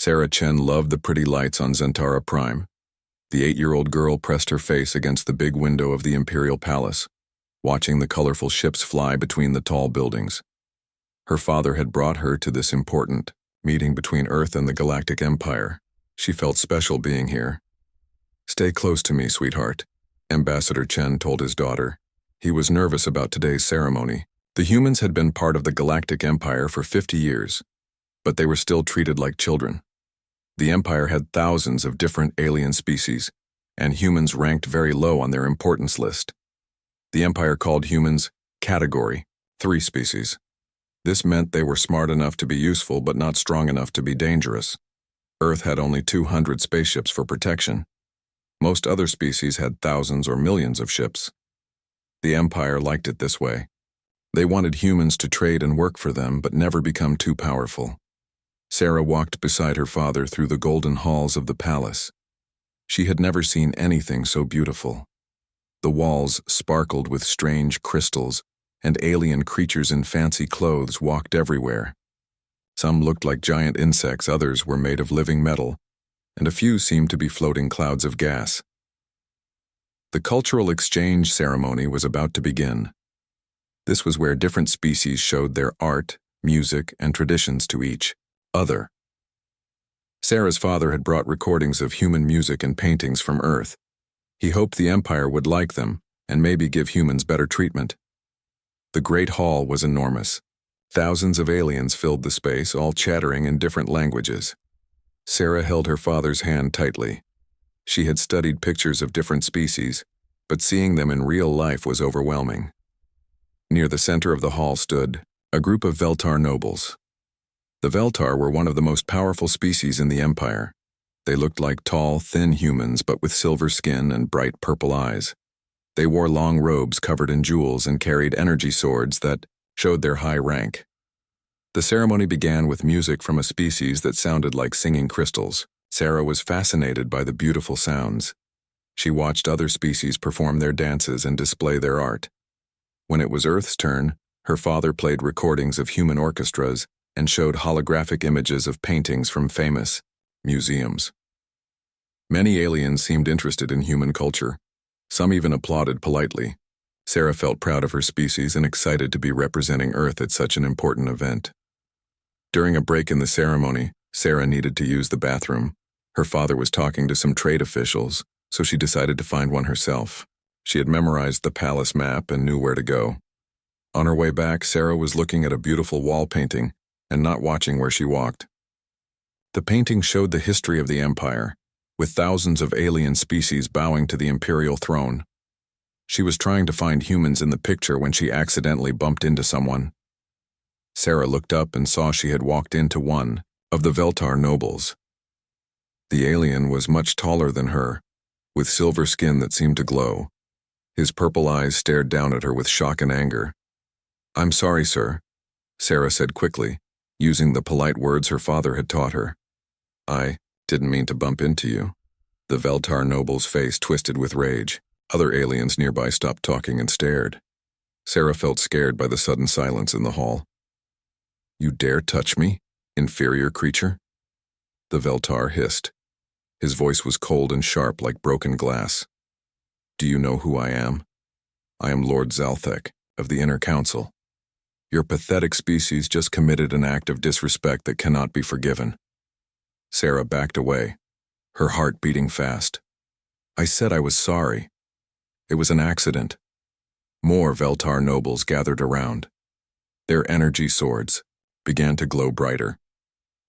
Sarah Chen loved the pretty lights on Zentara Prime. The 8-year-old girl pressed her face against the big window of the Imperial Palace, watching the colorful ships fly between the tall buildings. Her father had brought her to this important meeting between Earth and the Galactic Empire. She felt special being here. "Stay close to me, sweetheart," Ambassador Chen told his daughter. He was nervous about today's ceremony. The humans had been part of the Galactic Empire for 50 years, but they were still treated like children. The Empire had thousands of different alien species, and humans ranked very low on their importance list. The Empire called humans Category 3 species. This meant they were smart enough to be useful but not strong enough to be dangerous. Earth had only 200 spaceships for protection. Most other species had thousands or millions of ships. The Empire liked it this way. They wanted humans to trade and work for them but never become too powerful. Sarah walked beside her father through the golden halls of the palace. She had never seen anything so beautiful. The walls sparkled with strange crystals, and alien creatures in fancy clothes walked everywhere. Some looked like giant insects, others were made of living metal, and a few seemed to be floating clouds of gas. The cultural exchange ceremony was about to begin. This was where different species showed their art, music, and traditions to each other. Sarah's father had brought recordings of human music and paintings from Earth. He hoped the Empire would like them and maybe give humans better treatment. The Great Hall was enormous. Thousands of aliens filled the space, all chattering in different languages. Sarah held her father's hand tightly. She had studied pictures of different species, but seeing them in real life was overwhelming. Near the center of the hall stood a group of Veltar nobles. The Veltar were one of the most powerful species in the Empire. They looked like tall, thin humans but with silver skin and bright purple eyes. They wore long robes covered in jewels and carried energy swords that showed their high rank. The ceremony began with music from a species that sounded like singing crystals. Sarah was fascinated by the beautiful sounds. She watched other species perform their dances and display their art. When it was Earth's turn, her father played recordings of human orchestras and showed holographic images of paintings from famous museums. Many aliens seemed interested in human culture. Some even applauded politely. Sarah felt proud of her species and excited to be representing Earth at such an important event. During a break in the ceremony, Sarah needed to use the bathroom. Her father was talking to some trade officials, so she decided to find one herself. She had memorized the palace map and knew where to go. On her way back, Sarah was looking at a beautiful wall painting and not watching where she walked. The painting showed the history of the Empire, with thousands of alien species bowing to the imperial throne. She was trying to find humans in the picture when she accidentally bumped into someone. Sarah looked up and saw she had walked into one of the Veltar nobles. The alien was much taller than her, with silver skin that seemed to glow. His purple eyes stared down at her with shock and anger. "I'm sorry, sir," Sarah said quickly, using the polite words her father had taught her. "I didn't mean to bump into you." The Veltar noble's face twisted with rage. Other aliens nearby stopped talking and stared. Sarah felt scared by the sudden silence in the hall. "You dare touch me, inferior creature?" The Veltar hissed. His voice was cold and sharp like broken glass. "Do you know who I am? I am Lord Zalthek of the Inner Council. Your pathetic species just committed an act of disrespect that cannot be forgiven." Sarah backed away, her heart beating fast. "I said I was sorry. It was an accident." More Veltar nobles gathered around. Their energy swords began to glow brighter.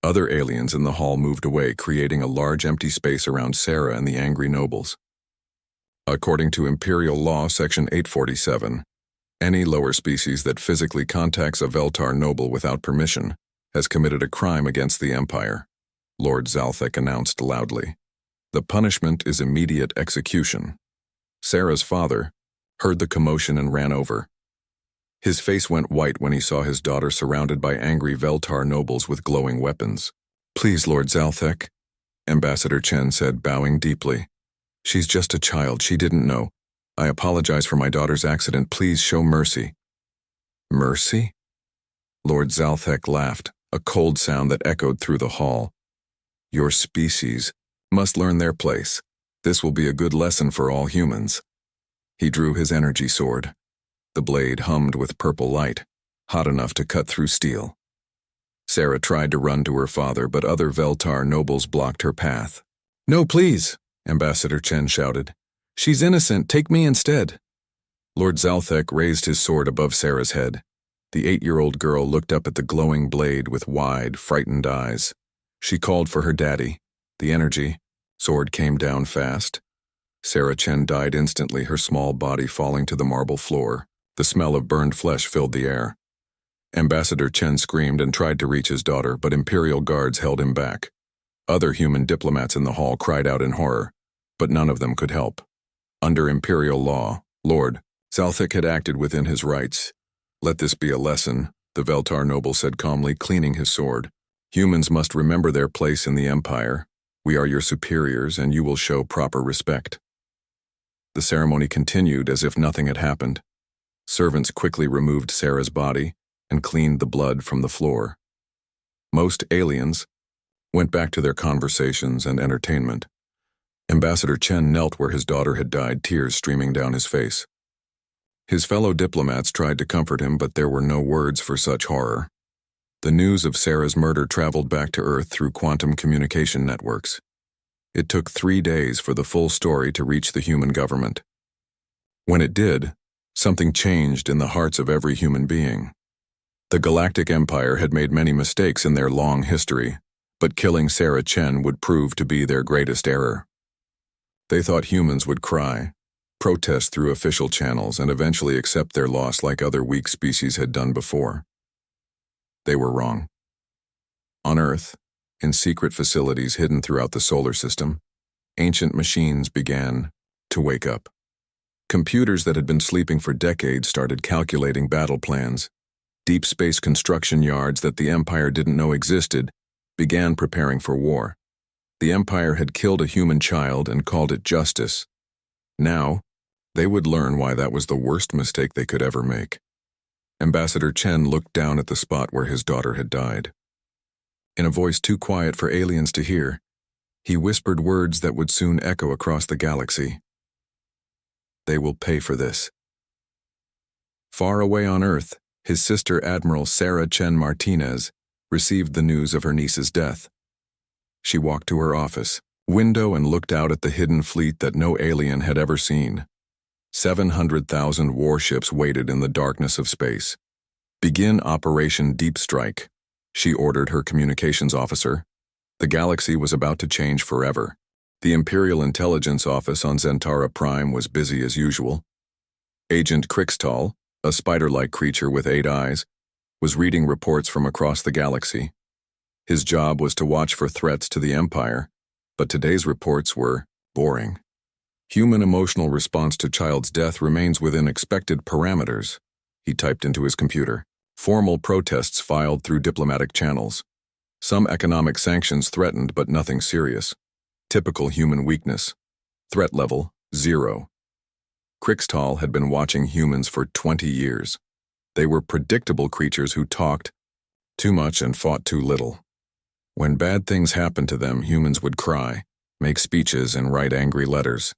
Other aliens in the hall moved away, creating a large empty space around Sarah and the angry nobles. According to Imperial Law, Section 847, any lower species that physically contacts a Veltar noble without permission has committed a crime against the Empire, Lord Zalthek announced loudly. The punishment is immediate execution. Sarah's father heard the commotion and ran over. His face went white when he saw his daughter surrounded by angry Veltar nobles with glowing weapons. "Please, Lord Zalthek," Ambassador Chen said, bowing deeply. "She's just a child. She didn't know. I apologize for my daughter's accident. Please show mercy." "Mercy?" Lord Zalthek laughed, a cold sound that echoed through the hall. Your species must learn their place. This will be a good lesson for all humans. He drew his energy sword. The blade hummed with purple light, hot enough to cut through steel. Sarah tried to run to her father, but other Veltar nobles blocked her path. "No, please," Ambassador Chen shouted. "She's innocent. Take me instead." Lord Zalthek raised his sword above Sarah's head. The 8-year-old girl looked up at the glowing blade with wide, frightened eyes. She called for her daddy. The energy sword came down fast. Sarah Chen died instantly, her small body falling to the marble floor. The smell of burned flesh filled the air. Ambassador Chen screamed and tried to reach his daughter, but Imperial guards held him back. Other human diplomats in the hall cried out in horror, but none of them could help. Under Imperial law, Lord Zalthek had acted within his rights. "Let this be a lesson," the Veltar noble said calmly, cleaning his sword. "Humans must remember their place in the Empire. We are your superiors, and you will show proper respect." The ceremony continued as if nothing had happened. Servants quickly removed Sarah's body and cleaned the blood from the floor. Most aliens went back to their conversations and entertainment. Ambassador Chen knelt where his daughter had died, tears streaming down his face. His fellow diplomats tried to comfort him, but there were no words for such horror. The news of Sarah's murder traveled back to Earth through quantum communication networks. It took 3 days for the full story to reach the human government. When it did, something changed in the hearts of every human being. The Galactic Empire had made many mistakes in their long history, but killing Sarah Chen would prove to be their greatest error. They thought humans would cry, protest through official channels, and eventually accept their loss like other weak species had done before. They were wrong. On Earth, in secret facilities hidden throughout the solar system, ancient machines began to wake up. Computers that had been sleeping for decades started calculating battle plans. Deep space construction yards that the Empire didn't know existed began preparing for war. The Empire had killed a human child and called it justice. Now, they would learn why that was the worst mistake they could ever make. Ambassador Chen looked down at the spot where his daughter had died. In a voice too quiet for aliens to hear, he whispered words that would soon echo across the galaxy. "They will pay for this." Far away on Earth, his sister Admiral Sarah Chen Martinez received the news of her niece's death. She walked to her office window and looked out at the hidden fleet that no alien had ever seen. 700,000 warships waited in the darkness of space. "Begin Operation Deep Strike," she ordered her communications officer. The galaxy was about to change forever. The Imperial Intelligence Office on Zentara Prime was busy as usual. Agent Krixtal, a spider-like creature with 8 eyes, was reading reports from across the galaxy. His job was to watch for threats to the Empire, but today's reports were boring. "Human emotional response to child's death remains within expected parameters," he typed into his computer. Formal protests filed through diplomatic channels. Some economic sanctions threatened, but nothing serious. Typical human weakness. Threat level, 0. Krixtal had been watching humans for 20 years. They were predictable creatures who talked too much and fought too little. When bad things happened to them, humans would cry, make speeches, and write angry letters.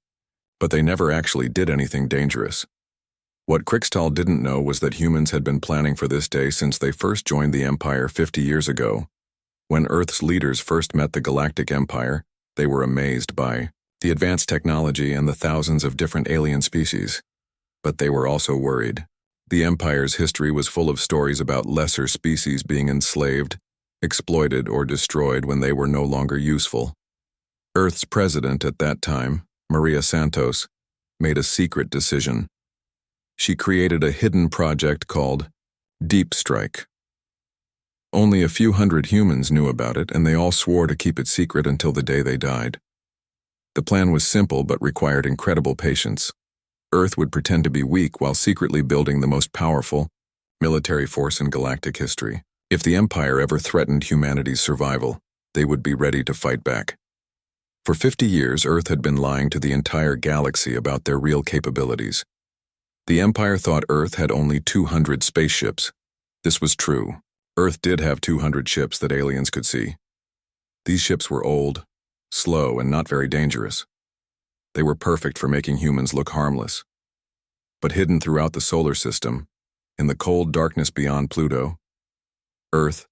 But they never actually did anything dangerous. What Krixtal didn't know was that humans had been planning for this day since they first joined the Empire 50 years ago. When Earth's leaders first met the Galactic Empire, they were amazed by the advanced technology and the thousands of different alien species. But they were also worried. The Empire's history was full of stories about lesser species being enslaved, exploited, or destroyed when they were no longer useful. Earth's president at that time, Maria Santos, made a secret decision. She created a hidden project called Deep Strike. Only a few hundred humans knew about it, and they all swore to keep it secret until the day they died. The plan was simple but required incredible patience. Earth would pretend to be weak while secretly building the most powerful military force in galactic history. If the Empire ever threatened humanity's survival, they would be ready to fight back. For 50 years, Earth had been lying to the entire galaxy about their real capabilities. The Empire thought Earth had only 200 spaceships. This was true. Earth did have 200 ships that aliens could see. These ships were old, slow, and not very dangerous. They were perfect for making humans look harmless. But hidden throughout the solar system, in the cold darkness beyond Pluto, Earth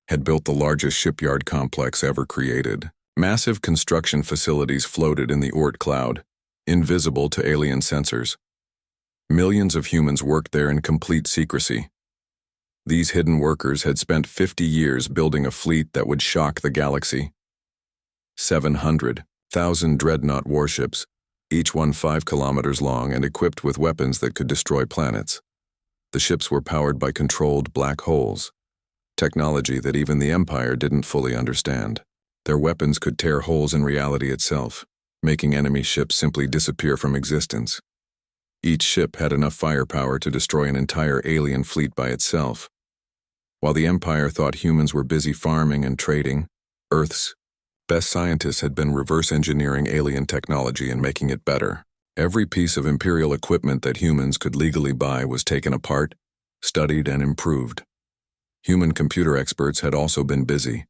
had built the largest shipyard complex ever created. Massive construction facilities floated in the Oort cloud, invisible to alien sensors. Millions of humans worked there in complete secrecy. These hidden workers had spent 50 years building a fleet that would shock the galaxy. 700,000 dreadnought warships, each one 5 kilometers long and equipped with weapons that could destroy planets. The ships were powered by controlled black holes, technology that even the Empire didn't fully understand. Their weapons could tear holes in reality itself, making enemy ships simply disappear from existence. Each ship had enough firepower to destroy an entire alien fleet by itself. While the Empire thought humans were busy farming and trading, Earth's best scientists had been reverse engineering alien technology and making it better. Every piece of Imperial equipment that humans could legally buy was taken apart, studied, and improved. Human computer experts had also been busy.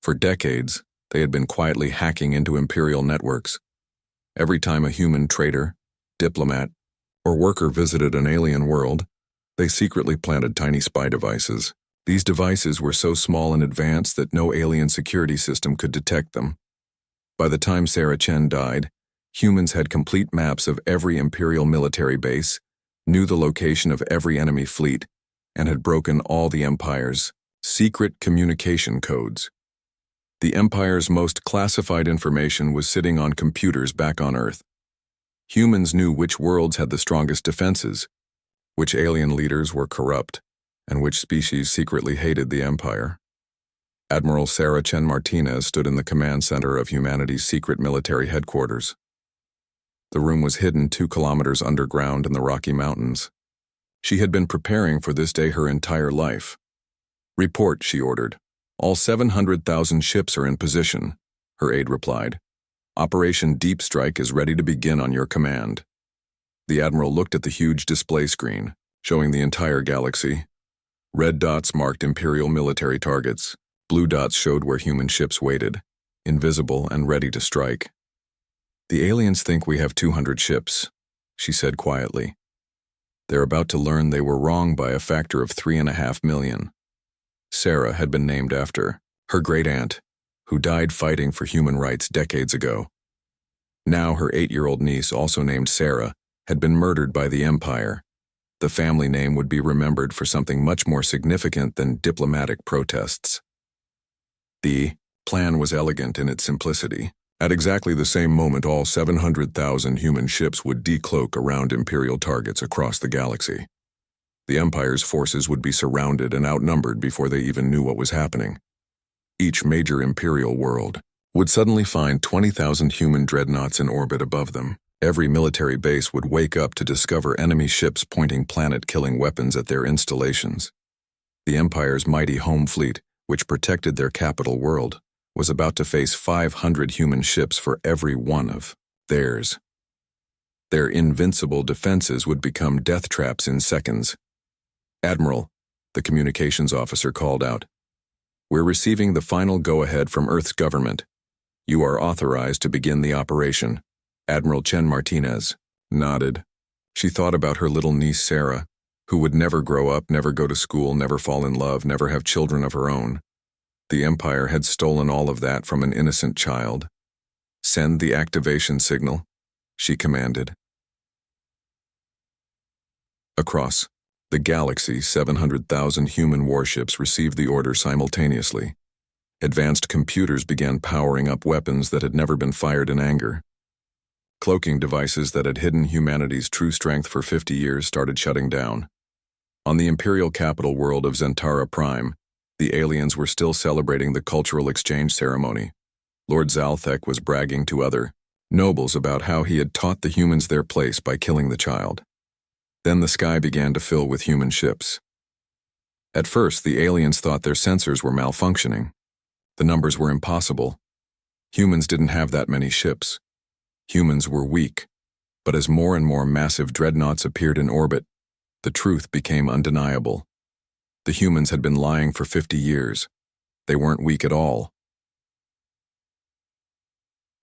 For decades, they had been quietly hacking into Imperial networks. Every time a human trader, diplomat, or worker visited an alien world, they secretly planted tiny spy devices. These devices were so small and advanced that no alien security system could detect them. By the time Sarah Chen died, humans had complete maps of every Imperial military base, knew the location of every enemy fleet, and had broken all the Empire's secret communication codes. The Empire's most classified information was sitting on computers back on Earth. Humans knew which worlds had the strongest defenses, which alien leaders were corrupt, and which species secretly hated the Empire. Admiral Sarah Chen Martinez stood in the command center of humanity's secret military headquarters. The room was hidden 2 kilometers underground in the Rocky Mountains. She had been preparing for this day her entire life. "Report," she ordered. "All 700,000 ships are in position," her aide replied. "Operation Deep Strike is ready to begin on your command." The admiral looked at the huge display screen, showing the entire galaxy. Red dots marked Imperial military targets. Blue dots showed where human ships waited, invisible and ready to strike. "The aliens think we have 200 ships," she said quietly. "They're about to learn they were wrong by a factor of 3.5 million. Sarah had been named after her great-aunt, who died fighting for human rights decades ago. Now her 8-year-old niece, also named Sarah, had been murdered by the Empire. The family name would be remembered for something much more significant than diplomatic protests. The plan was elegant in its simplicity. At exactly the same moment, all 700,000 human ships would decloak around Imperial targets across the galaxy. The Empire's forces would be surrounded and outnumbered before they even knew what was happening. Each major Imperial world would suddenly find 20,000 human dreadnoughts in orbit above them. Every military base would wake up to discover enemy ships pointing planet-killing weapons at their installations. The Empire's mighty home fleet, which protected their capital world, was about to face 500 human ships for every one of theirs. Their invincible defenses would become death traps in seconds. "Admiral," the communications officer called out, "we're receiving the final go-ahead from Earth's government. You are authorized to begin the operation." Admiral Chen Martinez nodded. She thought about her little niece Sarah, who would never grow up, never go to school, never fall in love, never have children of her own. The Empire had stolen all of that from an innocent child. "Send the activation signal," she commanded. Across the galaxy, 700,000 human warships received the order simultaneously. Advanced computers began powering up weapons that had never been fired in anger. Cloaking devices that had hidden humanity's true strength for 50 years started shutting down. On the Imperial capital world of Zentara Prime, the aliens were still celebrating the cultural exchange ceremony. Lord Zalthek was bragging to other nobles about how he had taught the humans their place by killing the child. Then the sky began to fill with human ships. At first, the aliens thought their sensors were malfunctioning. The numbers were impossible. Humans didn't have that many ships. Humans were weak. But as more and more massive dreadnoughts appeared in orbit, the truth became undeniable. The humans had been lying for 50 years. They weren't weak at all.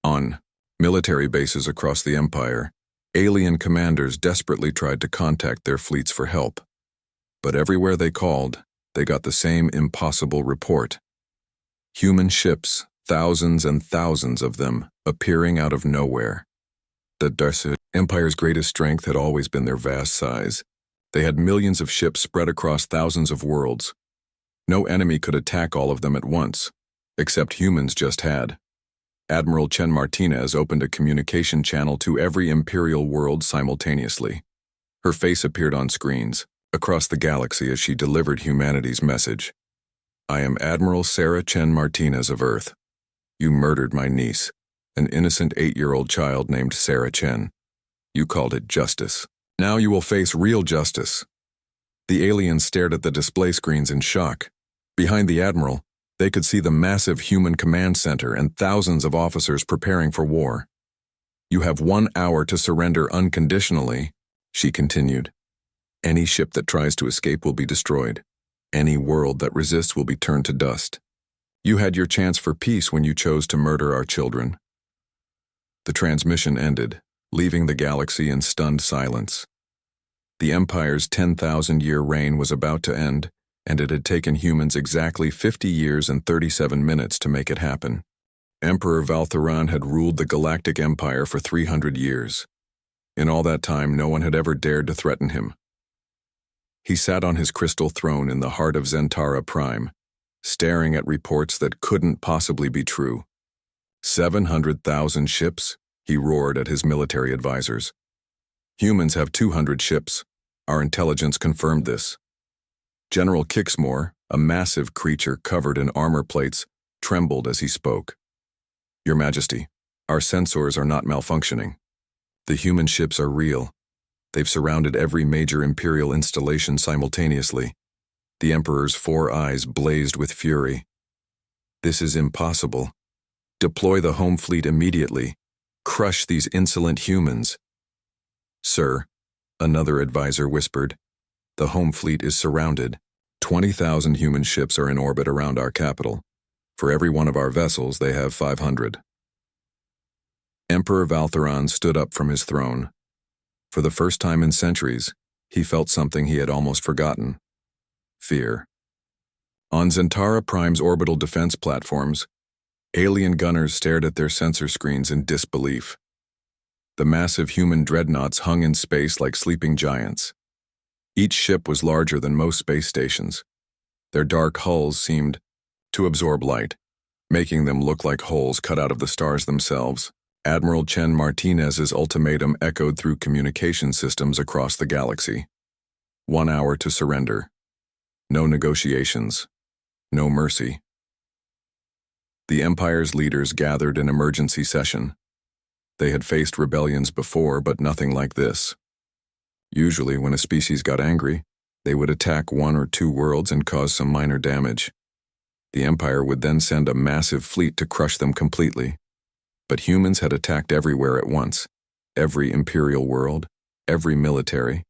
On military bases across the Empire, alien commanders desperately tried to contact their fleets for help. But everywhere they called, they got the same impossible report. Human ships, thousands and thousands of them, appearing out of nowhere. The Empire's greatest strength had always been their vast size. They had millions of ships spread across thousands of worlds. No enemy could attack all of them at once, except humans just had. Admiral Chen Martinez opened a communication channel to every Imperial world simultaneously. Her face appeared on screens across the galaxy as she delivered humanity's message. I am Admiral Sarah Chen Martinez of Earth. You murdered my niece, an innocent 8-year-old child named Sarah Chen. You called it justice. Now you will face real justice. The aliens stared at the display screens in shock. Behind the Admiral, they could see the massive human command center and thousands of officers preparing for war. You have 1 hour to surrender unconditionally, she continued. Any ship that tries to escape will be destroyed. Any world that resists will be turned to dust. You had your chance for peace when you chose to murder our children. The transmission ended, leaving the galaxy in stunned silence. The Empire's 10,000-year reign was about to end, and it had taken humans exactly 50 years and 37 minutes to make it happen. Emperor Valthuran had ruled the Galactic Empire for 300 years. In all that time, no one had ever dared to threaten him. He sat on his crystal throne in the heart of Zentara Prime, staring at reports that couldn't possibly be true. 700,000 ships, he roared at his military advisors. Humans have 200 ships. Our intelligence confirmed this. General Kixmore, a massive creature covered in armor plates, trembled as he spoke. Your Majesty, our sensors are not malfunctioning. The human ships are real. They've surrounded every major Imperial installation simultaneously. The Emperor's 4 eyes blazed with fury. This is impossible. Deploy the home fleet immediately. Crush these insolent humans. Sir, another advisor whispered, the home fleet is surrounded. 20,000 human ships are in orbit around our capital. For every one of our vessels, they have 500. Emperor Valthuran stood up from his throne. For the first time in centuries, he felt something he had almost forgotten. Fear. On Zentara Prime's orbital defense platforms, alien gunners stared at their sensor screens in disbelief. The massive human dreadnoughts hung in space like sleeping giants. Each ship was larger than most space stations. Their dark hulls seemed to absorb light, making them look like holes cut out of the stars themselves. Admiral Chen Martinez's ultimatum echoed through communication systems across the galaxy. 1 hour to surrender. No negotiations. No mercy. The Empire's leaders gathered in emergency session. They had faced rebellions before, but nothing like this. Usually, when a species got angry, they would attack 1 or 2 worlds and cause some minor damage. The Empire would then send a massive fleet to crush them completely. But humans had attacked everywhere at once. Every Imperial world, every military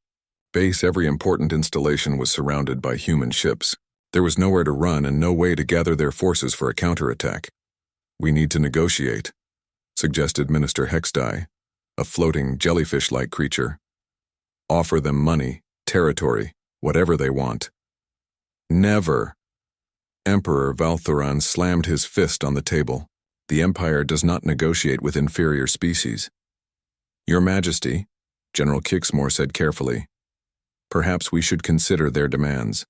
base, every important installation was surrounded by human ships. There was nowhere to run and no way to gather their forces for a counterattack. We need to negotiate, suggested Minister Hexdye, a floating jellyfish-like creature. Offer them money, territory, whatever they want. Never. Emperor Valthuran slammed his fist on the table. The Empire does not negotiate with inferior species. Your Majesty, General Kixmore said carefully, perhaps we should consider their demands.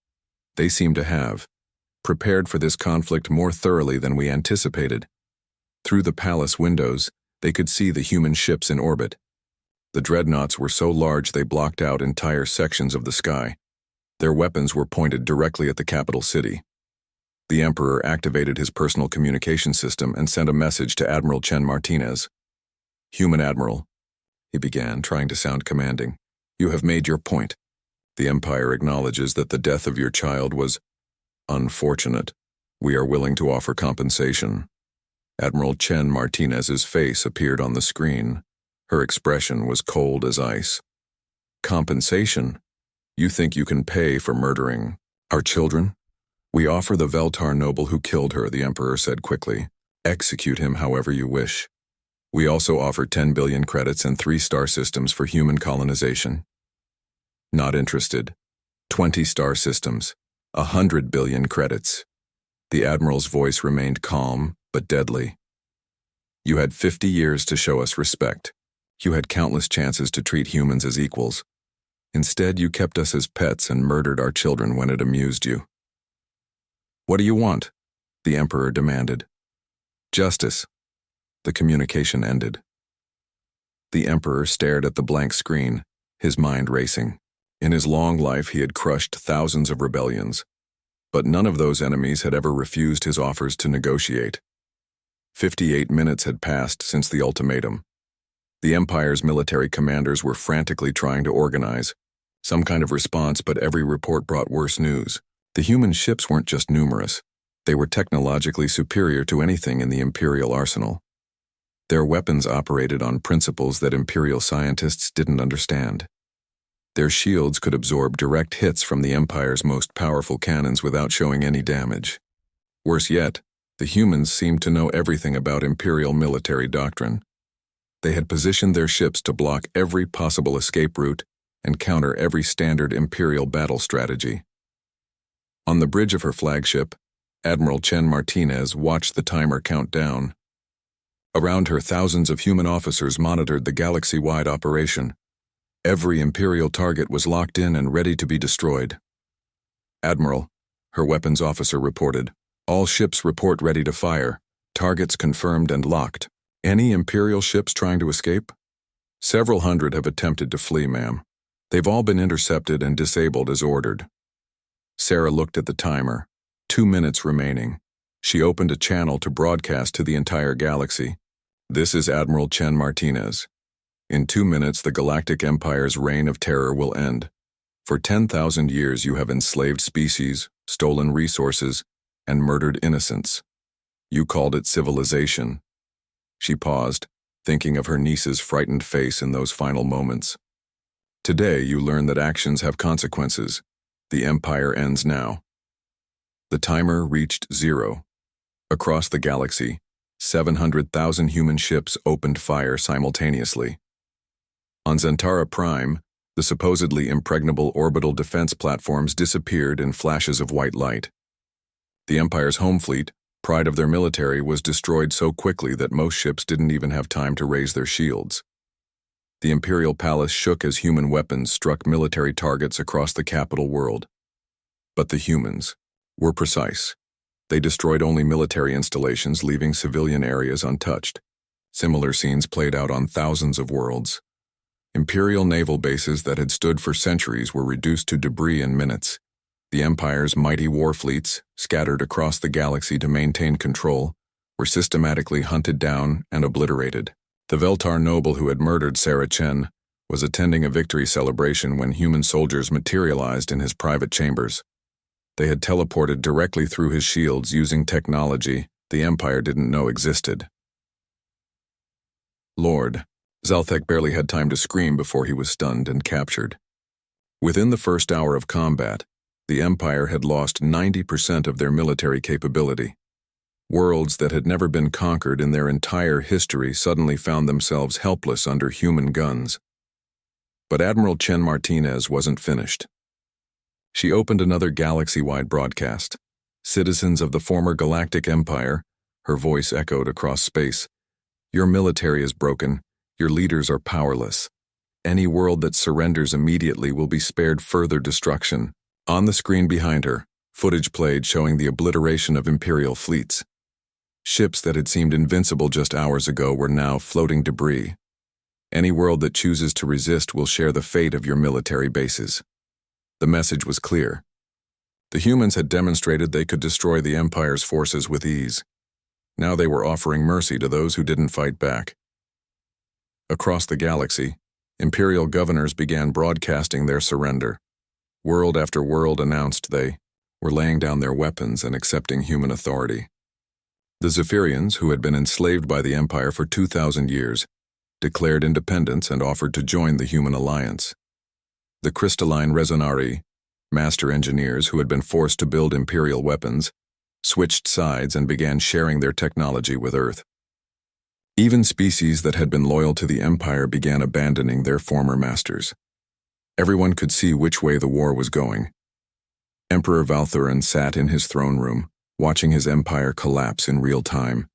They seem to have prepared for this conflict more thoroughly than we anticipated. Through the palace windows, they could see the human ships in orbit. The dreadnoughts were so large they blocked out entire sections of the sky. Their weapons were pointed directly at the capital city. The Emperor activated his personal communication system and sent a message to Admiral Chen Martinez. Human Admiral, he began, trying to sound commanding. You have made your point. The Empire acknowledges that the death of your child was unfortunate. We are willing to offer compensation. Admiral Chen Martinez's face appeared on the screen. Her expression was cold as ice. Compensation? You think you can pay for murdering our children? We offer the Veltar noble who killed her, the Emperor said quickly. Execute him however you wish. We also offer 10 billion credits and 3-star systems for human colonization. Not interested. 20-star systems. 100 billion credits. The Admiral's voice remained calm, but deadly. You had 50 years to show us respect. You had countless chances to treat humans as equals. Instead, you kept us as pets and murdered our children when it amused you. What do you want? The Emperor demanded. Justice. The communication ended. The Emperor stared at the blank screen, his mind racing. In his long life, he had crushed thousands of rebellions, but none of those enemies had ever refused his offers to negotiate. 58 minutes had passed since the ultimatum. The Empire's military commanders were frantically trying to organize some kind of response, but every report brought worse news. The human ships weren't just numerous. They were technologically superior to anything in the Imperial arsenal. Their weapons operated on principles that Imperial scientists didn't understand. Their shields could absorb direct hits from the Empire's most powerful cannons without showing any damage. Worse yet, the humans seemed to know everything about Imperial military doctrine. They had positioned their ships to block every possible escape route and counter every standard Imperial battle strategy. On the bridge of her flagship, Admiral Chen Martinez watched the timer count down. Around her, thousands of human officers monitored the galaxy-wide operation. Every Imperial target was locked in and ready to be destroyed. Admiral, her weapons officer reported, all ships report ready to fire, targets confirmed and locked. Any Imperial ships trying to escape? Several hundred have attempted to flee, ma'am. They've all been intercepted and disabled as ordered. Sarah looked at the timer. 2 minutes remaining. She opened a channel to broadcast to the entire galaxy. This is Admiral Chen Martinez. In 2 minutes, the Galactic Empire's reign of terror will end. For 10,000 years, you have enslaved species, stolen resources, and murdered innocents. You called it civilization. She paused, thinking of her niece's frightened face in those final moments. Today, you learn that actions have consequences. The Empire ends now. The timer reached 0. Across the galaxy, 700,000 human ships opened fire simultaneously. On Zentara Prime, the supposedly impregnable orbital defense platforms disappeared in flashes of white light. The Empire's home fleet, pride of their military, was destroyed so quickly that most ships didn't even have time to raise their shields. The Imperial Palace shook as human weapons struck military targets across the capital world. But the humans were precise. They destroyed only military installations, leaving civilian areas untouched. Similar scenes played out on thousands of worlds. Imperial naval bases that had stood for centuries were reduced to debris in minutes. The Empire's mighty war fleets, scattered across the galaxy to maintain control, were systematically hunted down and obliterated. The Veltar noble who had murdered Sarah Chen was attending a victory celebration when human soldiers materialized in his private chambers. They had teleported directly through his shields using technology the Empire didn't know existed. Lord, Zalthek barely had time to scream before he was stunned and captured. Within the first hour of combat, the Empire had lost 90% of their military capability. Worlds that had never been conquered in their entire history suddenly found themselves helpless under human guns. But Admiral Chen Martinez wasn't finished. She opened another galaxy-wide broadcast. Citizens of the former Galactic Empire, her voice echoed across space. Your military is broken. Your leaders are powerless. Any world that surrenders immediately will be spared further destruction. On the screen behind her, footage played showing the obliteration of Imperial fleets. Ships that had seemed invincible just hours ago were now floating debris. Any world that chooses to resist will share the fate of your military bases. The message was clear. The humans had demonstrated they could destroy the Empire's forces with ease. Now they were offering mercy to those who didn't fight back. Across the galaxy, Imperial governors began broadcasting their surrender. World after world announced they were laying down their weapons and accepting human authority. The Zephyrians, who had been enslaved by the Empire for 2,000 years, declared independence and offered to join the human alliance. The crystalline Resonari, master engineers who had been forced to build Imperial weapons, switched sides and began sharing their technology with Earth. Even species that had been loyal to the Empire began abandoning their former masters. Everyone could see which way the war was going. Emperor Valthuran sat in his throne room, watching his empire collapse in real time.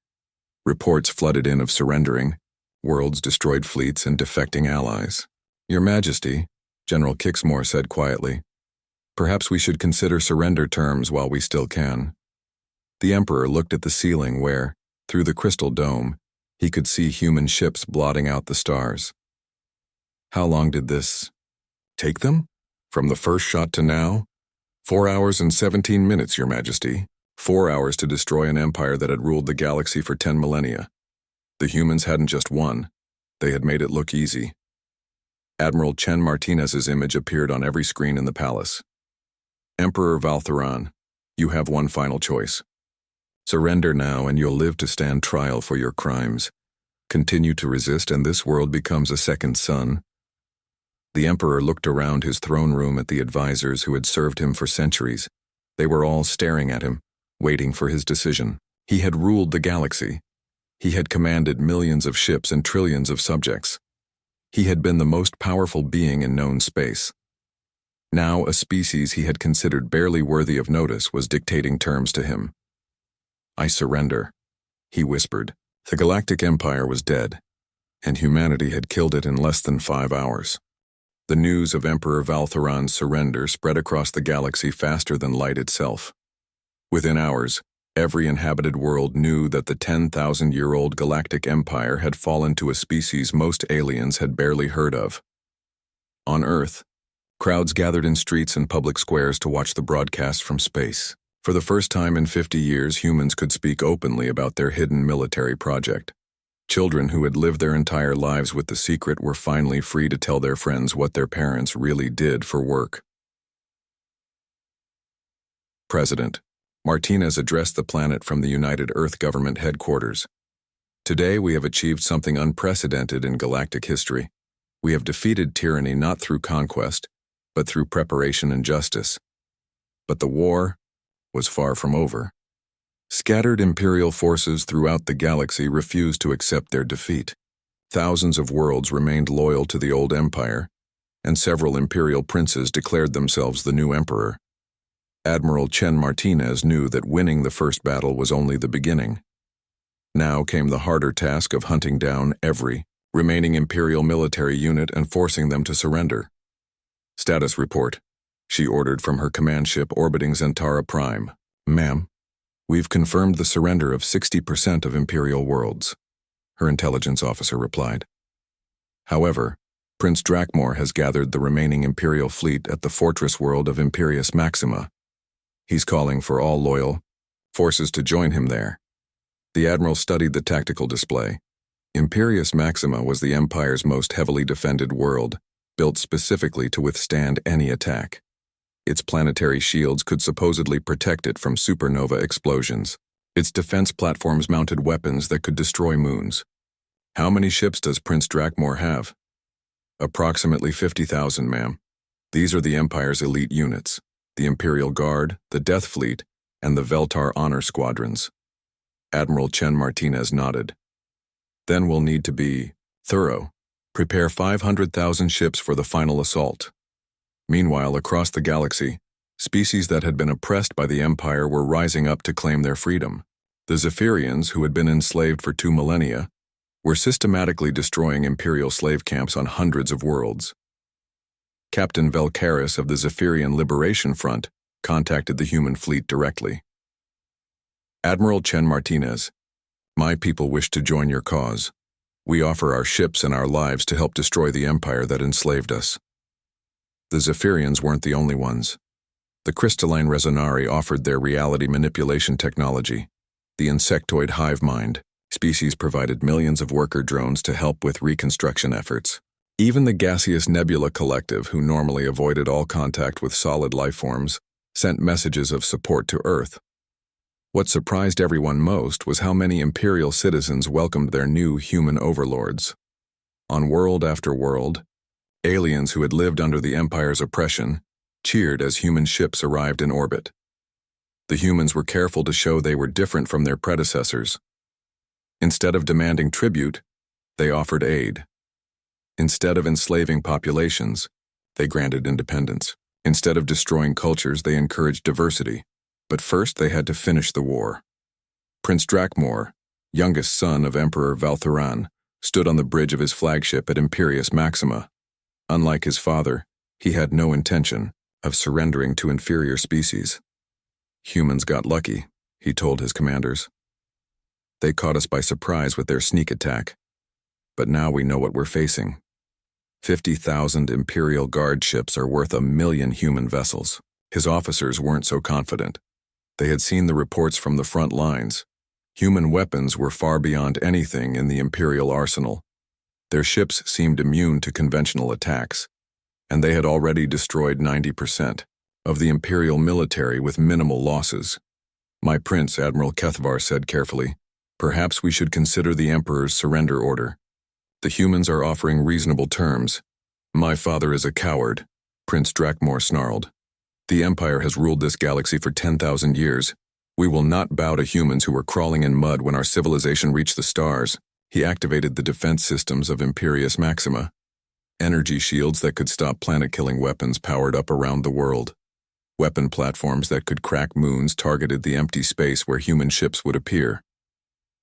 Reports flooded in of surrendering, worlds destroyed fleets and defecting allies. "Your Majesty," General Kixmore said quietly, "perhaps we should consider surrender terms while we still can." The Emperor looked at the ceiling where, through the crystal dome, he could see human ships blotting out the stars. How long did this take them? From the first shot to now? 4 hours and 17 minutes, Your Majesty. 4 hours to destroy an empire that had ruled the galaxy for 10 millennia. The humans hadn't just won, they had made it look easy. Admiral Chen Martinez's image appeared on every screen in the palace. "Emperor Valthuran, you have one final choice. Surrender now and you'll live to stand trial for your crimes. Continue to resist and this world becomes a second sun." The Emperor looked around his throne room at the advisors who had served him for centuries. They were all staring at him, waiting for his decision. He had ruled the galaxy. He had commanded millions of ships and trillions of subjects. He had been the most powerful being in known space. Now a species he had considered barely worthy of notice was dictating terms to him. "I surrender," he whispered. The Galactic Empire was dead, and humanity had killed it in less than 5 hours. The news of Emperor Valthuran's surrender spread across the galaxy faster than light itself. Within hours, every inhabited world knew that the 10,000-year-old Galactic Empire had fallen to a species most aliens had barely heard of. On Earth, crowds gathered in streets and public squares to watch the broadcast from space. For the first time in 50 years, humans could speak openly about their hidden military project. Children who had lived their entire lives with the secret were finally free to tell their friends what their parents really did for work. President Martinez addressed the planet from the United Earth Government headquarters. "Today we have achieved something unprecedented in galactic history. We have defeated tyranny not through conquest, but through preparation and justice. But the war was far from over. Scattered Imperial forces throughout the galaxy refused to accept their defeat. Thousands of worlds remained loyal to the old empire, and several Imperial princes declared themselves the new emperor. Admiral Chen Martinez knew that winning the first battle was only the beginning. Now came the harder task of hunting down every remaining Imperial military unit and forcing them to surrender. "Status report," she ordered from her command ship orbiting Zentara Prime. "Ma'am, we've confirmed the surrender of 60% of Imperial worlds," her intelligence officer replied. "However, Prince Drakmor has gathered the remaining Imperial fleet at the fortress world of Imperius Maxima. He's calling for all loyal forces to join him there." The Admiral studied the tactical display. Imperius Maxima was the Empire's most heavily defended world, built specifically to withstand any attack. Its planetary shields could supposedly protect it from supernova explosions. Its defense platforms mounted weapons that could destroy moons. "How many ships does Prince Drakmor have?" "Approximately 50,000, ma'am. These are the Empire's elite units, the Imperial Guard, the Death Fleet, and the Veltar Honor Squadrons." Admiral Chen Martinez nodded. "Then we'll need to be thorough. Prepare 500,000 ships for the final assault." Meanwhile, across the galaxy, species that had been oppressed by the Empire were rising up to claim their freedom. The Zephyrians, who had been enslaved for 2 millennia, were systematically destroying Imperial slave camps on hundreds of worlds. Captain Velcaris of the Zephyrian Liberation Front contacted the human fleet directly. "Admiral Chen Martinez, my people wish to join your cause. We offer our ships and our lives to help destroy the Empire that enslaved us." The Zephyrians weren't the only ones. The crystalline Resonari offered their reality manipulation technology. The insectoid hive mind species provided millions of worker drones to help with reconstruction efforts. Even the gaseous nebula collective, who normally avoided all contact with solid life forms, sent messages of support to Earth. What surprised everyone most was how many Imperial citizens welcomed their new human overlords. On world after world, aliens who had lived under the Empire's oppression cheered as human ships arrived in orbit. The humans were careful to show they were different from their predecessors. Instead of demanding tribute, they offered aid. Instead of enslaving populations, they granted independence. Instead of destroying cultures, they encouraged diversity. But first, they had to finish the war. Prince Drakmor, youngest son of Emperor Valthuran, stood on the bridge of his flagship at Imperius Maxima. Unlike his father, he had no intention of surrendering to inferior species. Humans got lucky, he told his commanders. They caught us by surprise with their sneak attack. But now we know what we're facing. 50,000 Imperial Guard ships are worth 1,000,000 human vessels. His officers weren't so confident. They had seen the reports from the front lines. Human weapons were far beyond anything in the Imperial arsenal. Their ships seemed immune to conventional attacks, and they had already destroyed 90% of the Imperial military with minimal losses. My prince, Admiral Kethvar said carefully, perhaps we should consider the Emperor's surrender order. The humans are offering reasonable terms. My father is a coward, Prince Drakmor snarled. The Empire has ruled this galaxy for 10,000 years. We will not bow to humans who were crawling in mud when our civilization reached the stars. He activated the defense systems of Imperius Maxima. Energy shields that could stop planet-killing weapons powered up around the world. Weapon platforms that could crack moons targeted the empty space where human ships would appear.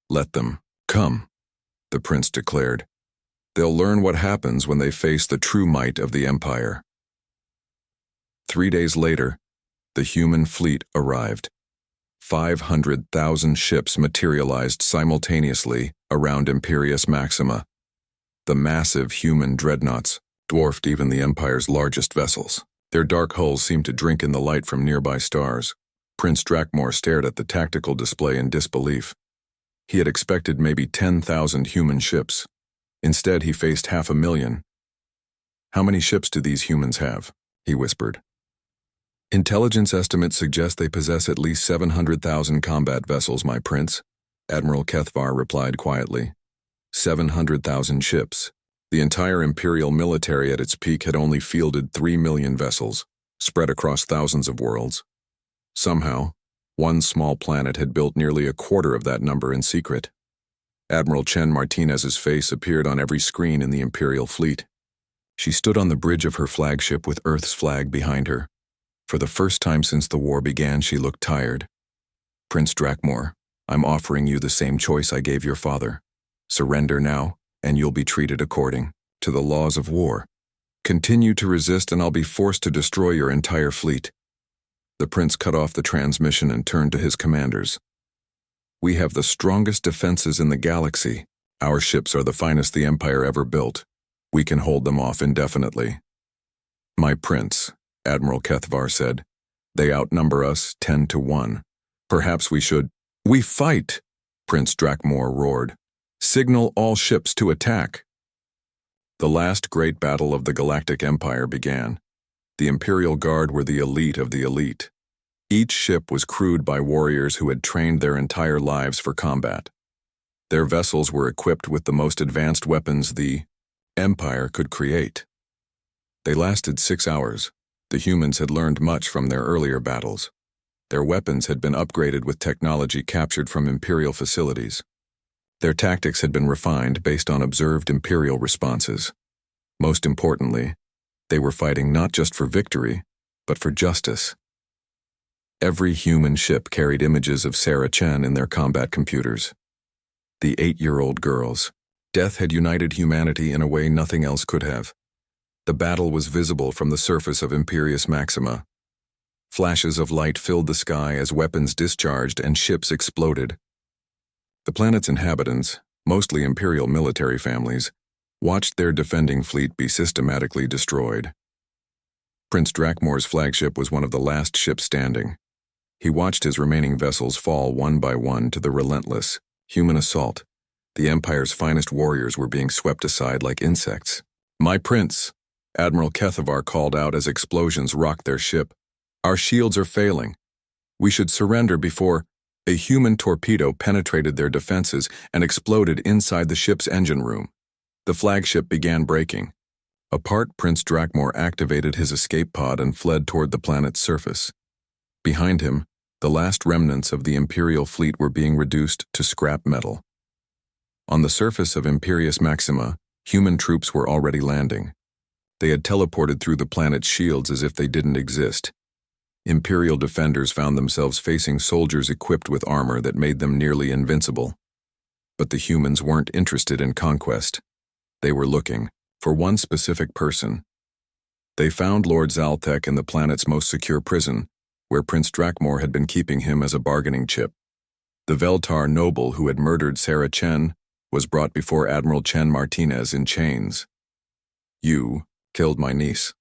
Let them come, the prince declared. They'll learn what happens when they face the true might of the Empire. 3 days later, the human fleet arrived. 500,000 ships materialized simultaneously around Imperius Maxima. The massive human dreadnoughts dwarfed even the Empire's largest vessels. Their dark hulls seemed to drink in the light from nearby stars. Prince Drakmor stared at the tactical display in disbelief. He had expected maybe 10,000 human ships. Instead, he faced 500,000. How many ships do these humans have? He whispered. Intelligence estimates suggest they possess at least 700,000 combat vessels, my prince, Admiral Kethvar replied quietly. 700,000 ships. The entire Imperial military at its peak had only fielded 3 million vessels, spread across thousands of worlds. Somehow, one small planet had built nearly a quarter of that number in secret. Admiral Chen Martinez's face appeared on every screen in the Imperial fleet. She stood on the bridge of her flagship with Earth's flag behind her. For the first time since the war began, she looked tired. Prince Drakmor, I'm offering you the same choice I gave your father. Surrender now, and you'll be treated according to the laws of war. Continue to resist, and I'll be forced to destroy your entire fleet. The prince cut off the transmission and turned to his commanders. We have the strongest defenses in the galaxy. Our ships are the finest the Empire ever built. We can hold them off indefinitely. My prince, Admiral Kethvar said, they outnumber us 10-1. Perhaps we should— We fight! Prince Drakmor roared. Signal all ships to attack. The last great battle of the Galactic Empire began. The Imperial Guard were the elite of the elite. Each ship was crewed by warriors who had trained their entire lives for combat. Their vessels were equipped with the most advanced weapons the Empire could create. They lasted 6 hours. The humans had learned much from their earlier battles. Their weapons had been upgraded with technology captured from Imperial facilities. Their tactics had been refined based on observed Imperial responses. Most importantly, they were fighting not just for victory, but for justice. Every human ship carried images of Sarah Chen in their combat computers. The 8-year-old girls. Death had united humanity in a way nothing else could have. The battle was visible from the surface of Imperius Maxima. Flashes of light filled the sky as weapons discharged and ships exploded. The planet's inhabitants, mostly Imperial military families, watched their defending fleet be systematically destroyed. Prince Drakmor's flagship was one of the last ships standing. He watched his remaining vessels fall one by one to the relentless human assault. The Empire's finest warriors were being swept aside like insects. My prince, Admiral Kethvar called out as explosions rocked their ship. Our shields are failing. We should surrender before— A human torpedo penetrated their defenses and exploded inside the ship's engine room. The flagship began braking. Apart, Prince Drakmor activated his escape pod and fled toward the planet's surface. Behind him, the last remnants of the Imperial fleet were being reduced to scrap metal. On the surface of Imperius Maxima, human troops were already landing. They had teleported through the planet's shields as if they didn't exist. Imperial defenders found themselves facing soldiers equipped with armor that made them nearly invincible. But the humans weren't interested in conquest. They were looking for one specific person. They found Lord Zalthek in the planet's most secure prison, where Prince Drakmor had been keeping him as a bargaining chip. The Veltar noble who had murdered Sarah Chen was brought before Admiral Chen Martinez in chains. "You killed my niece,"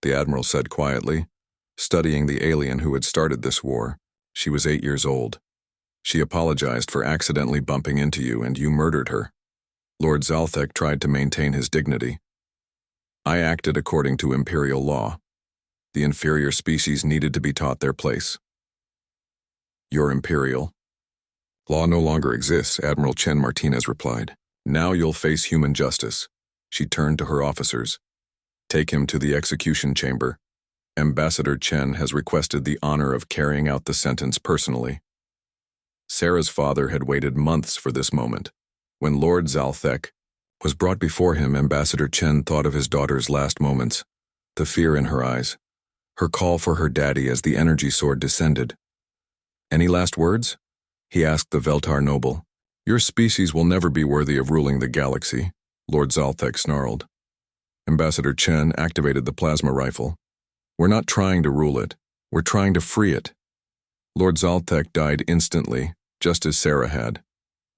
the Admiral said quietly, studying the alien who had started this war. "She was 8 years old. She apologized for accidentally bumping into you, and you murdered her." Lord Zalthek tried to maintain his dignity. "I acted according to Imperial law. The inferior species needed to be taught their place." "You're Imperial. Law no longer exists," Admiral Chen Martinez replied. "Now you'll face human justice." She turned to her officers. "Take him to the execution chamber. Ambassador Chen has requested the honor of carrying out the sentence personally." Sarah's father had waited months for this moment. When Lord Zalthek was brought before him, Ambassador Chen thought of his daughter's last moments, the fear in her eyes, her call for her daddy as the energy sword descended. "Any last words?" he asked the Veltar noble. "Your species will never be worthy of ruling the galaxy," Lord Zalthek snarled. Ambassador Chen activated the plasma rifle. "We're not trying to rule it. We're trying to free it." Lord Zalthek died instantly, just as Sarah had.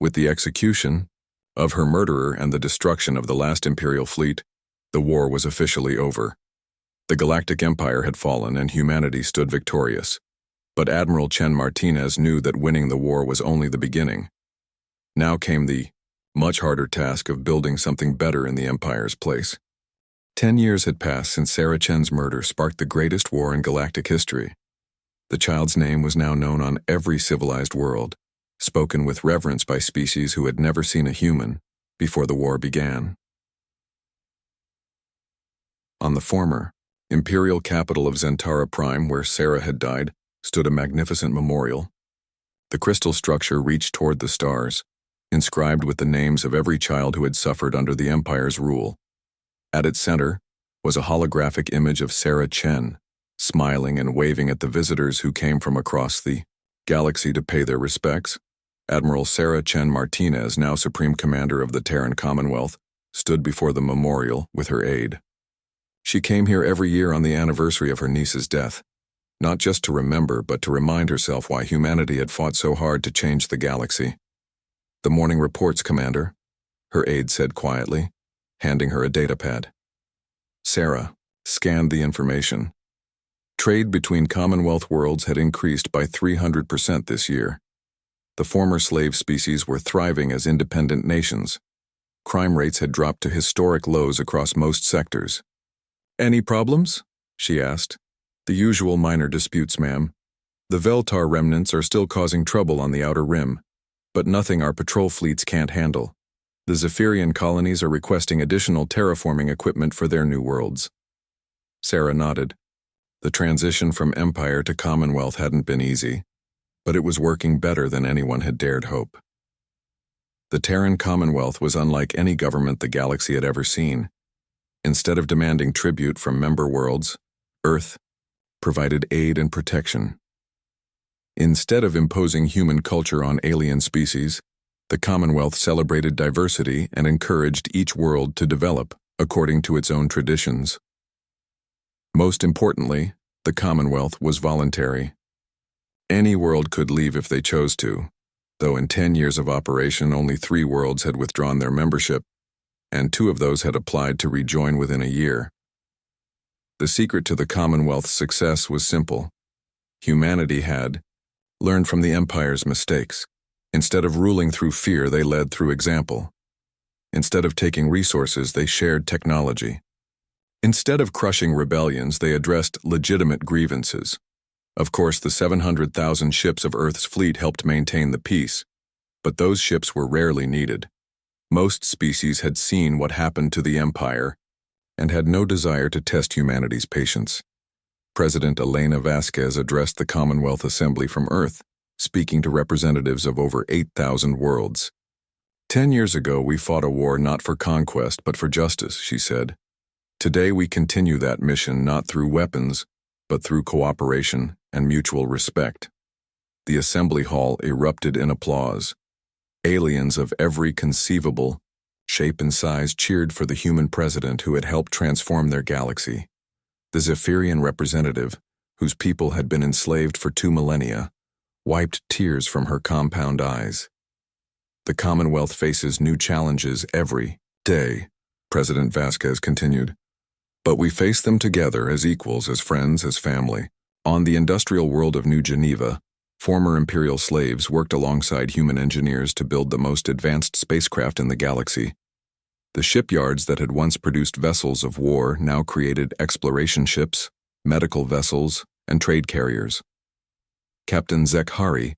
With the execution of her murderer and the destruction of the last Imperial fleet, the war was officially over. The Galactic Empire had fallen and humanity stood victorious. But Admiral Chen Martinez knew that winning the war was only the beginning. Now came the much harder task of building something better in the Empire's place. 10 years had passed since Sarah Chen's murder sparked the greatest war in galactic history. The child's name was now known on every civilized world, spoken with reverence by species who had never seen a human before the war began. On the former, imperial capital of Zentara Prime, where Sarah had died, stood a magnificent memorial. The crystal structure reached toward the stars, inscribed with the names of every child who had suffered under the Empire's rule. At its center was a holographic image of Sarah Chen, smiling and waving at the visitors who came from across the galaxy to pay their respects. Admiral Sarah Chen Martinez, now Supreme Commander of the Terran Commonwealth, stood before the memorial with her aide. She came here every year on the anniversary of her niece's death, not just to remember, but to remind herself why humanity had fought so hard to change the galaxy. "The morning reports, Commander," her aide said quietly, handing her a datapad. Sarah scanned the information. Trade between Commonwealth worlds had increased by 300% this year. The former slave species were thriving as independent nations. Crime rates had dropped to historic lows across most sectors. "Any problems?" she asked. "The usual minor disputes, ma'am. The Veltar remnants are still causing trouble on the outer rim, but nothing our patrol fleets can't handle. The Zephyrian colonies are requesting additional terraforming equipment for their new worlds." Sarah nodded. The transition from Empire to Commonwealth hadn't been easy, but it was working better than anyone had dared hope. The Terran Commonwealth was unlike any government the galaxy had ever seen. Instead of demanding tribute from member worlds, Earth provided aid and protection. Instead of imposing human culture on alien species, the Commonwealth celebrated diversity and encouraged each world to develop according to its own traditions. Most importantly, the Commonwealth was voluntary. Any world could leave if they chose to, though in 10 years of operation only 3 worlds had withdrawn their membership, and 2 of those had applied to rejoin within a year. The secret to the Commonwealth's success was simple. Humanity had learned from the Empire's mistakes. Instead of ruling through fear, they led through example. Instead of taking resources, they shared technology. Instead of crushing rebellions, they addressed legitimate grievances. Of course, the 700,000 ships of Earth's fleet helped maintain the peace, but those ships were rarely needed. Most species had seen what happened to the Empire and had no desire to test humanity's patience. President Elena Vasquez addressed the Commonwealth Assembly from Earth, speaking to representatives of over 8,000 worlds. 10 years ago, we fought a war not for conquest but for justice, she said. Today we continue that mission not through weapons, but through cooperation and mutual respect. The assembly hall erupted in applause. Aliens of every conceivable shape and size cheered for the human president who had helped transform their galaxy. The Zephyrian representative, whose people had been enslaved for 2 millennia, wiped tears from her compound eyes. The Commonwealth faces new challenges every day, President Vasquez continued. But we face them together as equals, as friends, as family. On the industrial world of New Geneva, former imperial slaves worked alongside human engineers to build the most advanced spacecraft in the galaxy. The shipyards that had once produced vessels of war now created exploration ships, medical vessels, and trade carriers. Captain Zekhari,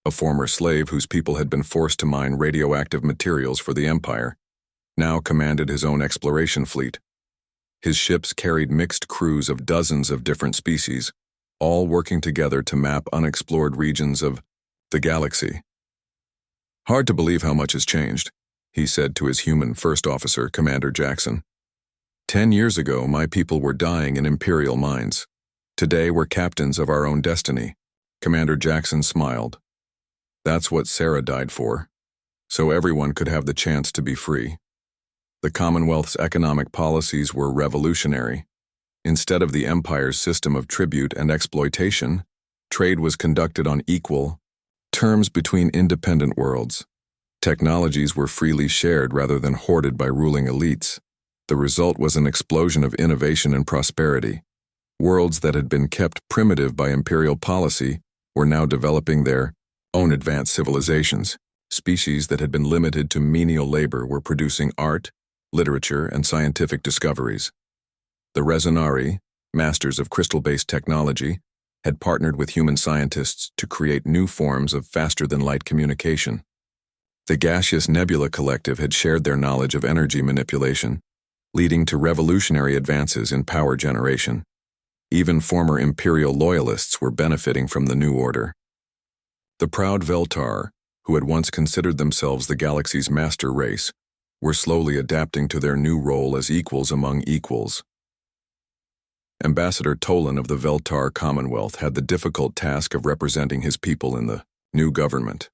a former slave whose people had been forced to mine radioactive materials for the Empire, now commanded his own exploration fleet. His ships carried mixed crews of dozens of different species, all working together to map unexplored regions of the galaxy. Hard to believe how much has changed, he said to his human first officer, Commander Jackson. 10 years ago, my people were dying in Imperial mines. Today, we're captains of our own destiny. Commander Jackson smiled. That's what Sarah died for, so everyone could have the chance to be free. The Commonwealth's economic policies were revolutionary. Instead of the Empire's system of tribute and exploitation, trade was conducted on equal terms between independent worlds. Technologies were freely shared rather than hoarded by ruling elites. The result was an explosion of innovation and prosperity. Worlds that had been kept primitive by imperial policy were now developing their own advanced civilizations. Species that had been limited to menial labor were producing art, literature, and scientific discoveries. The Resonari, masters of crystal-based technology, had partnered with human scientists to create new forms of faster-than-light communication. The Gaseous Nebula Collective had shared their knowledge of energy manipulation, leading to revolutionary advances in power generation. Even former imperial loyalists were benefiting from the new order. The proud Veltar, who had once considered themselves the galaxy's master race, were slowly adapting to their new role as equals among equals. Ambassador Tolan of the Veltar Commonwealth had the difficult task of representing his people in the new government.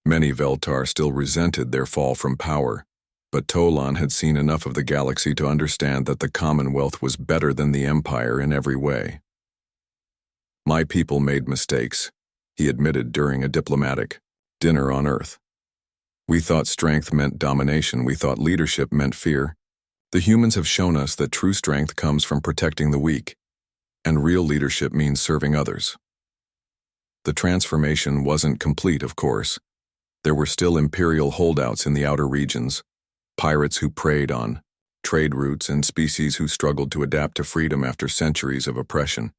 Many Veltar still resented their fall from power, but Tolan had seen enough of the galaxy to understand that the Commonwealth was better than the Empire in every way. My people made mistakes, he admitted during a diplomatic dinner on Earth. We thought strength meant domination. We thought leadership meant fear. The humans have shown us that true strength comes from protecting the weak, and real leadership means serving others. The transformation wasn't complete, of course. There were still imperial holdouts in the outer regions, pirates who preyed on trade routes and species who struggled to adapt to freedom after centuries of oppression.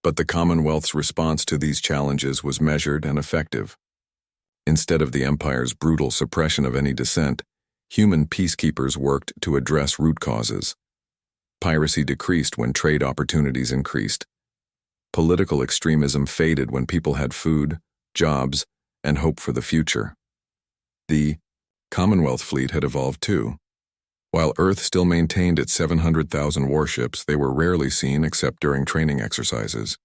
But the Commonwealth's response to these challenges was measured and effective. Instead of the Empire's brutal suppression of any dissent, human peacekeepers worked to address root causes. Piracy decreased when trade opportunities increased. Political extremism faded when people had food, jobs, and hope for the future. The Commonwealth fleet had evolved too. While Earth still maintained its 700,000 warships, they were rarely seen except during training exercises.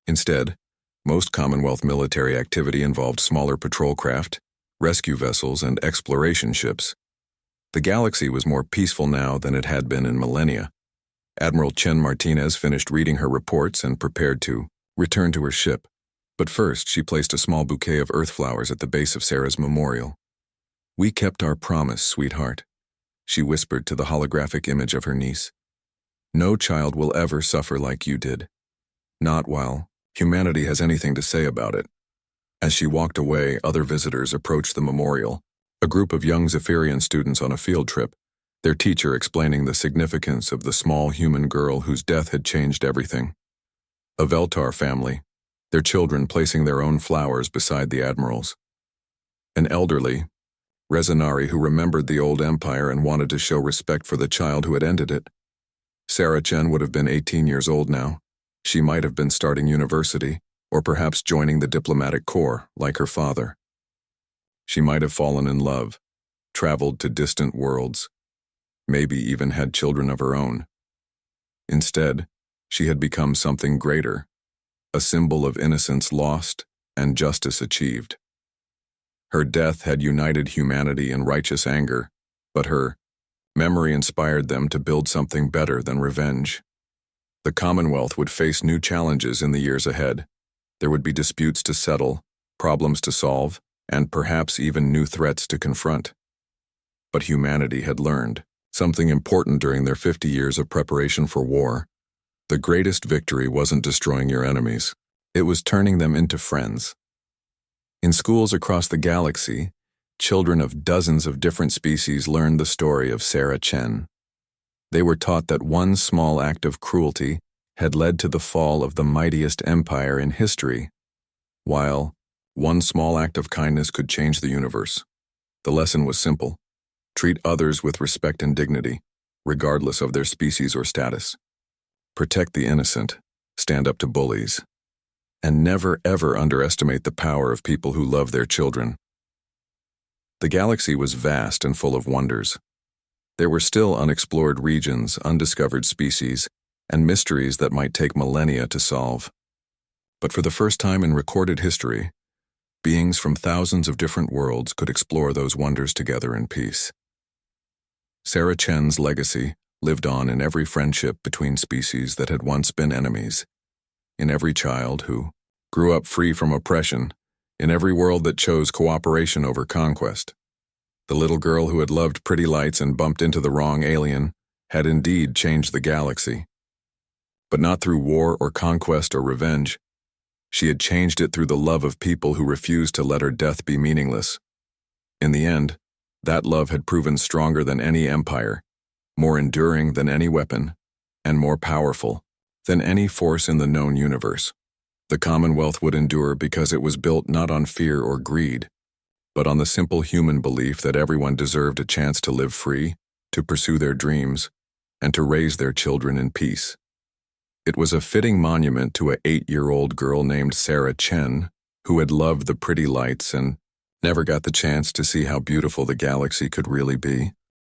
Instead, most Commonwealth military activity involved smaller patrol craft, rescue vessels, and exploration ships. The galaxy was more peaceful now than it had been in millennia. Admiral Chen Martinez finished reading her reports and prepared to return to her ship. But first, she placed a small bouquet of earth flowers at the base of Sarah's memorial. "We kept our promise, sweetheart," she whispered to the holographic image of her niece. "No child will ever suffer like you did. Not while humanity has anything to say about it." As she walked away, other visitors approached the memorial, a group of young Zephyrian students on a field trip, their teacher explaining the significance of the small human girl whose death had changed everything. A Veltar family, their children placing their own flowers beside the Admiral's. An elderly Resonari who remembered the old empire and wanted to show respect for the child who had ended it. Sarah Chen would have been 18 years old now. She might have been starting university, or perhaps joining the diplomatic corps, like her father. She might have fallen in love, traveled to distant worlds, maybe even had children of her own. Instead, she had become something greater, a symbol of innocence lost and justice achieved. Her death had united humanity in righteous anger, but her memory inspired them to build something better than revenge. The Commonwealth would face new challenges in the years ahead. There would be disputes to settle, problems to solve, and perhaps even new threats to confront. But humanity had learned something important during their 50 years of preparation for war. The greatest victory wasn't destroying your enemies. It was turning them into friends. In schools across the galaxy, children of dozens of different species learned the story of Sarah Chen. They were taught that one small act of cruelty had led to the fall of the mightiest empire in history, while one small act of kindness could change the universe. The lesson was simple: treat others with respect and dignity, regardless of their species or status. Protect the innocent, stand up to bullies, and never ever underestimate the power of people who love their children. The galaxy was vast and full of wonders. There were still unexplored regions, undiscovered species, and mysteries that might take millennia to solve. But for the first time in recorded history, beings from thousands of different worlds could explore those wonders together in peace. Sarah Chen's legacy lived on in every friendship between species that had once been enemies, in every child who grew up free from oppression, in every world that chose cooperation over conquest. The little girl who had loved pretty lights and bumped into the wrong alien had indeed changed the galaxy. But not through war or conquest or revenge. She had changed it through the love of people who refused to let her death be meaningless. In the end, that love had proven stronger than any empire, more enduring than any weapon, and more powerful than any force in the known universe. The Commonwealth would endure because it was built not on fear or greed, but on the simple human belief that everyone deserved a chance to live free, to pursue their dreams, and to raise their children in peace. It was a fitting monument to an 8-year-old girl named Sarah Chen, who had loved the pretty lights and never got the chance to see how beautiful the galaxy could really be.